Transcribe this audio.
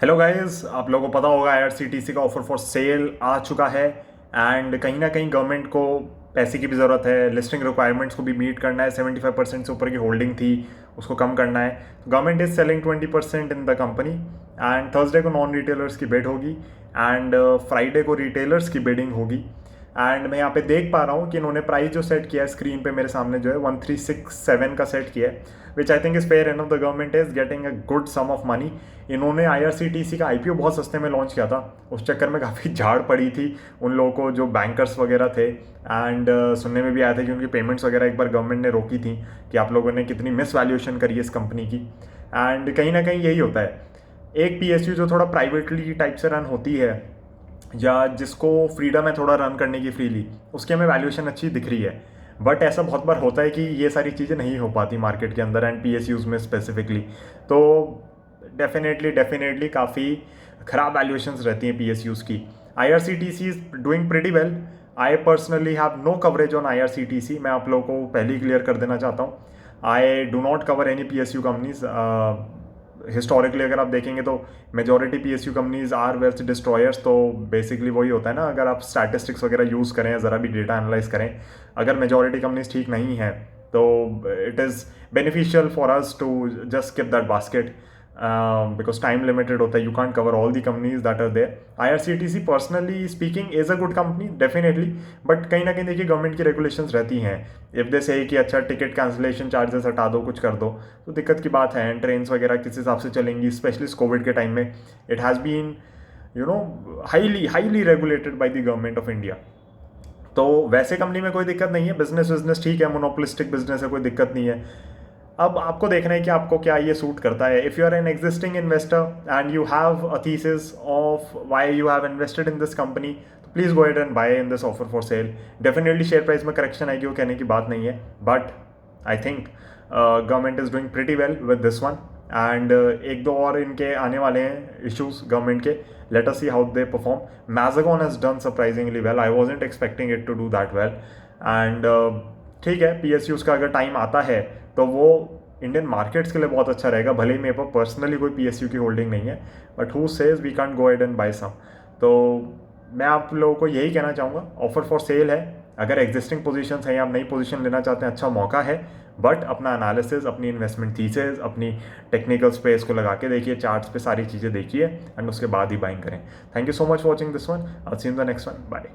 Hello guys, आप लोगों को पता होगा आईआरसीटीसी का ऑफर फॉर सेल आ चुका है। एंड कहीं ना कहीं गवर्नमेंट को पैसे की भी ज़रूरत है, लिस्टिंग रिक्वायरमेंट्स को भी मीट करना है। 75% से ऊपर की होल्डिंग थी, उसको कम करना है। Government is selling 20% in the company. And Thursday को नॉन रिटेलर्स की बिड होगी एंड फ्राइडे को रिटेलर्स की बिडिंग होगी। एंड मैं यहाँ पे देख पा रहा हूँ कि इन्होंने प्राइस जो सेट किया है स्क्रीन पे मेरे सामने जो है 1367 का सेट किया है, which I think is fair enough. The government is getting a good sum of money. इन्होंने आईआरसीटीसी का आईपीओ बहुत सस्ते में लॉन्च किया था, उस चक्कर में काफ़ी झाड़ पड़ी थी उन लोगों को जो बैंकर्स वगैरह थे। एंड सुनने में भी आया था कि उनकी पेमेंट्स वगैरह एक बार गवर्नमेंट ने रोकी थी कि आप लोगों ने कितनी मिस वैल्यूएशन करी है इस कंपनी की। एंड कहीं ना कहीं यही होता है, एक पीएसयू जो थोड़ा प्राइवेटली टाइप से रन होती है या जिसको फ्रीडम है थोड़ा रन करने की फ्रीली, उसकी हमें वैल्यूएशन अच्छी दिख रही है। बट ऐसा बहुत बार होता है कि ये सारी चीज़ें नहीं हो पाती मार्केट के अंदर एंड पीएसयूज में स्पेसिफिकली। तो डेफिनेटली काफ़ी ख़राब वैल्यूएशंस रहती हैं पीएसयूज की। IRCTC is doing pretty well. I personally have no coverage on IRCTC. मैं आप लोगों को पहले ही क्लियर कर देना चाहता हूँ, I do not cover any PSU companies. Historically अगर आप देखेंगे तो majority PSU companies are wealth destroyers. तो बेसिकली वही होता है ना, अगर आप स्टैटिस्टिक्स वगैरह यूज़ करें, ज़रा भी डेटा एनालाइज करें, अगर मेजॉरिटी कंपनीज ठीक नहीं है तो it is beneficial for us to just skip that basket because time limited होता है। You can't cover all the companies that are there. IRCTC personally speaking is a good company definitely, but कहीं ना कहीं देखिए government की regulations रहती हैं। If they से कि अच्छा टिकट कैंसिलेशन चार्जेस हटा दो, कुछ कर दो, तो दिक्कत की बात है। ट्रेन्स वगैरह किस हिसाब से चलेंगी, स्पेशली कोविड के टाइम में it has been highly regulated by the government of India. तो वैसे कंपनी में कोई दिक्कत नहीं है, बिजनेस ठीक है, मोनोपोलिस्टिक बिजनेस है, कोई दिक्कत नहीं है। अब आपको देखना है कि आपको क्या ये सूट करता है। If you are an existing investor and you have a thesis of why you have invested in this company, तो please go ahead and buy in this offer for sale. Definitely share price में correction आएगी, वो कहने की बात नहीं है, but I think government is doing pretty well with this one. And एक दो और इनके आने वाले हैं इशूज गवर्नमेंट के, let us C how they perform. Mazagon has done surprisingly well, I wasn't expecting it to do that well. And ठीक है, पीएसयूज का अगर टाइम आता है तो वो इंडियन मार्केट्स के लिए बहुत अच्छा रहेगा। भले ही मेरे पास पर्सनली कोई पीएसयू की होल्डिंग नहीं है, but who says we can't go ahead and buy some. तो मैं आप लोगों को यही कहना चाहूँगा, ऑफर फॉर सेल है। अगर एग्जिस्टिंग पोजीशंस हैं या आप नई पोजीशन लेना चाहते हैं, अच्छा मौका है। बट अपना एनालिसिस, अपनी इन्वेस्टमेंट थीसिस, अपनी टेक्निकल स्पेस को लगा के देखिए, चार्ट्स पे सारी चीज़ें देखिए एंड उसके बाद ही बाइंग करें। Thank you so much for watching this one. I will see you in the next one. Bye.